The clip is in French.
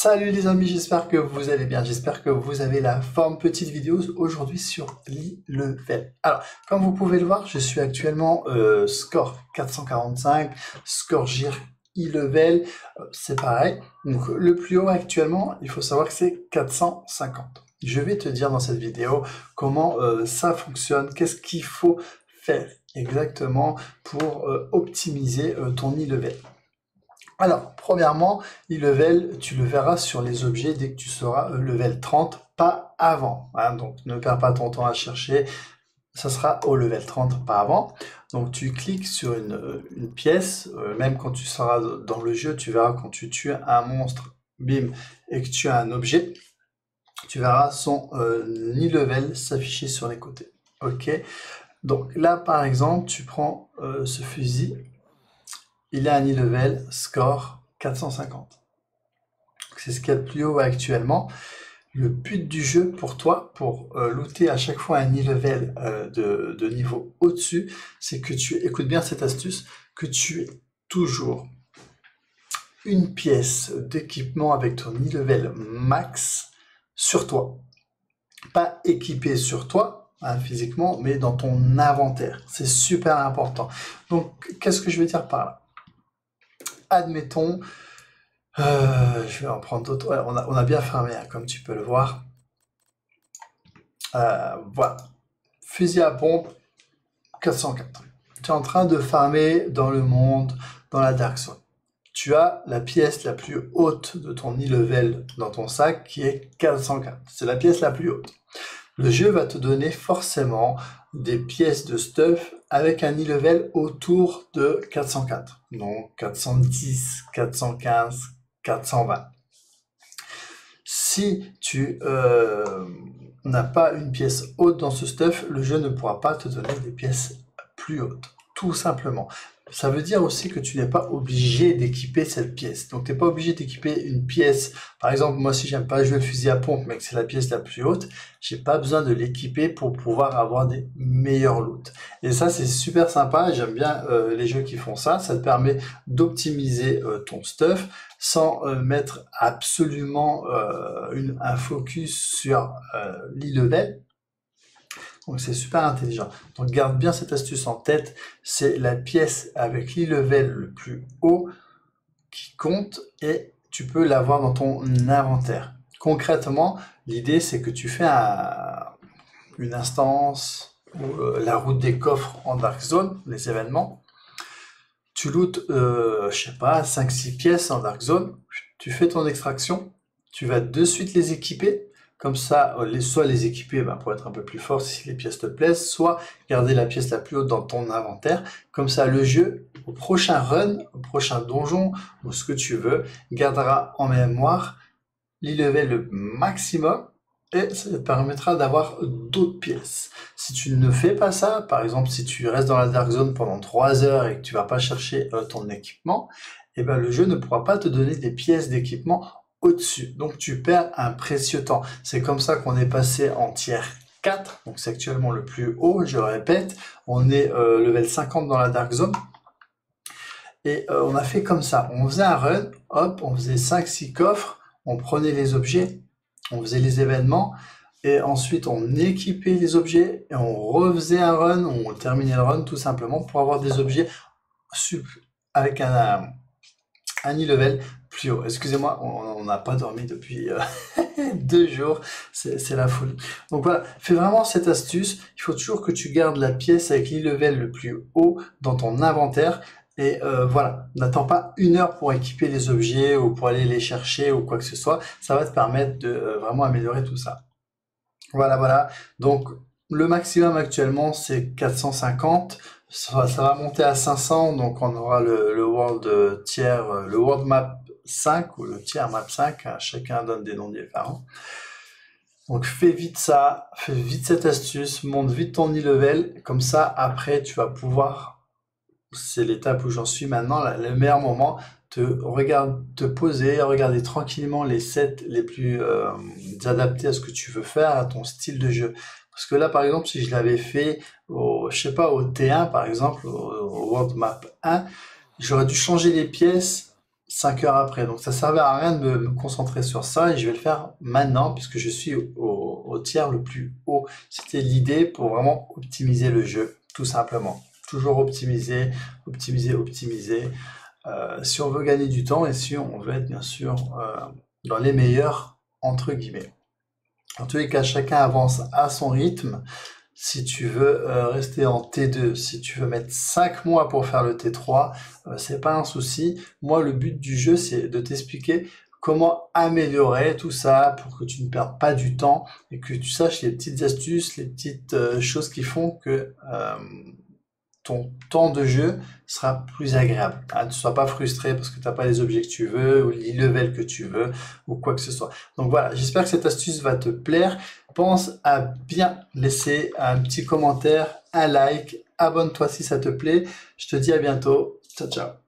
Salut les amis, j'espère que vous allez bien, j'espère que vous avez la forme. Petite vidéo aujourd'hui sur l'e-level. Alors, comme vous pouvez le voir, je suis actuellement score 445, score GIR e-level, c'est pareil. Donc le plus haut actuellement, il faut savoir que c'est 450. Je vais te dire dans cette vidéo comment ça fonctionne, qu'est-ce qu'il faut faire exactement pour optimiser ton e-level. Alors, premièrement, e-level, tu le verras sur les objets dès que tu seras level 30, pas avant. Hein, donc, ne perds pas ton temps à chercher, ça sera au level 30, pas avant. Donc, tu cliques sur une pièce, même quand tu seras dans le jeu, tu verras quand tu tues un monstre, bim, et que tu as un objet, tu verras son e-level s'afficher sur les côtés. Ok. Donc là, par exemple, tu prends ce fusil. Il a un e-level score 450. C'est ce qu'il y a de plus haut actuellement. Le but du jeu pour toi, pour looter à chaque fois un e-level de niveau au-dessus, c'est que tu écoutes bien cette astuce, que tu aies toujours une pièce d'équipement avec ton e-level max sur toi. Pas équipé sur toi, hein, physiquement, mais dans ton inventaire. C'est super important. Donc, qu'est-ce que je veux dire par là? Admettons, je vais en prendre d'autres. Ouais, on a bien farmé, hein, comme tu peux le voir. Voilà. Fusil à pompe, 404. Tu es en train de farmer dans le monde, dans la Dark Zone. Tu as la pièce la plus haute de ton e-level dans ton sac qui est 404. C'est la pièce la plus haute. Le jeu va te donner forcément des pièces de stuff avec un e-level autour de 404. Donc 410, 415, 420. Si tu n'as pas une pièce haute dans ce stuff, le jeu ne pourra pas te donner des pièces plus hautes, tout simplement. Ça veut dire aussi que tu n'es pas obligé d'équiper cette pièce. Donc, tu n'es pas obligé d'équiper une pièce. Par exemple, moi, si j'aime pas jouer le fusil à pompe, mais que c'est la pièce la plus haute, j'ai pas besoin de l'équiper pour pouvoir avoir des meilleurs loots. Et ça, c'est super sympa. J'aime bien les jeux qui font ça. Ça te permet d'optimiser ton stuff sans mettre absolument un focus sur l'e-level. Donc c'est super intelligent. Donc garde bien cette astuce en tête, c'est la pièce avec l'e-level le plus haut qui compte et tu peux l'avoir dans ton inventaire. Concrètement, l'idée c'est que tu fais une instance ou la route des coffres en Dark Zone, les événements. Tu lootes, je sais pas, 5-6 pièces en Dark Zone, tu fais ton extraction, tu vas de suite les équiper. Comme ça, soit les équiper pour être un peu plus fort si les pièces te plaisent, soit garder la pièce la plus haute dans ton inventaire. Comme ça, le jeu, au prochain run, au prochain donjon, ou ce que tu veux, gardera en mémoire l'e-level le maximum et ça te permettra d'avoir d'autres pièces. Si tu ne fais pas ça, par exemple, si tu restes dans la Dark Zone pendant 3 heures et que tu vas pas chercher ton équipement, le jeu ne pourra pas te donner des pièces d'équipement au-dessus. Donc tu perds un précieux temps. C'est comme ça qu'on est passé en tier 4, donc c'est actuellement le plus haut, je répète, on est level 50 dans la Dark Zone, et on a fait comme ça, on faisait un run, hop, on faisait 5-6 coffres, on prenait les objets, on faisait les événements, et ensuite on équipait les objets, et on refaisait un run, on terminait le run tout simplement pour avoir des objets avec un e-level plus haut. Excusez-moi, on n'a pas dormi depuis 2 jours, c'est la folie. Donc voilà, fais vraiment cette astuce, il faut toujours que tu gardes la pièce avec l'e-level le plus haut dans ton inventaire, et voilà, n'attends pas 1 heure pour équiper les objets ou pour aller les chercher ou quoi que ce soit, ça va te permettre de vraiment améliorer tout ça. Voilà, donc le maximum actuellement c'est 450, ça va monter à 500, donc on aura le World Tier, le World Map 5 ou le Tier Map 5, hein, chacun donne des noms différents. Donc fais vite ça, fais vite cette astuce, monte vite ton e-level, comme ça après tu vas pouvoir, c'est l'étape où j'en suis maintenant, le meilleur moment, te poser, regarder tranquillement les sets les plus adaptés à ce que tu veux faire, à ton style de jeu. Parce que là, par exemple, si je l'avais fait je sais pas, au T1, par exemple, au World Map 1, j'aurais dû changer les pièces 5 heures après. Donc ça servait à rien de me concentrer sur ça et je vais le faire maintenant puisque je suis au tiers le plus haut. C'était l'idée pour vraiment optimiser le jeu, tout simplement. Toujours optimiser, optimiser, optimiser. Si on veut gagner du temps et si on veut être bien sûr dans les meilleurs, entre guillemets. En tous les cas, chacun avance à son rythme. Si tu veux rester en T2, si tu veux mettre 5 mois pour faire le T3, c'est pas un souci. Moi, le but du jeu, c'est de t'expliquer comment améliorer tout ça pour que tu ne perdes pas du temps et que tu saches les petites astuces, les petites choses qui font que ton temps de jeu sera plus agréable. Tu ne sois pas frustré parce que tu n'as pas les objets que tu veux ou les levels que tu veux ou quoi que ce soit. Donc voilà, j'espère que cette astuce va te plaire. Pense à bien laisser un petit commentaire, un like, abonne-toi si ça te plaît. Je te dis à bientôt. Ciao, ciao.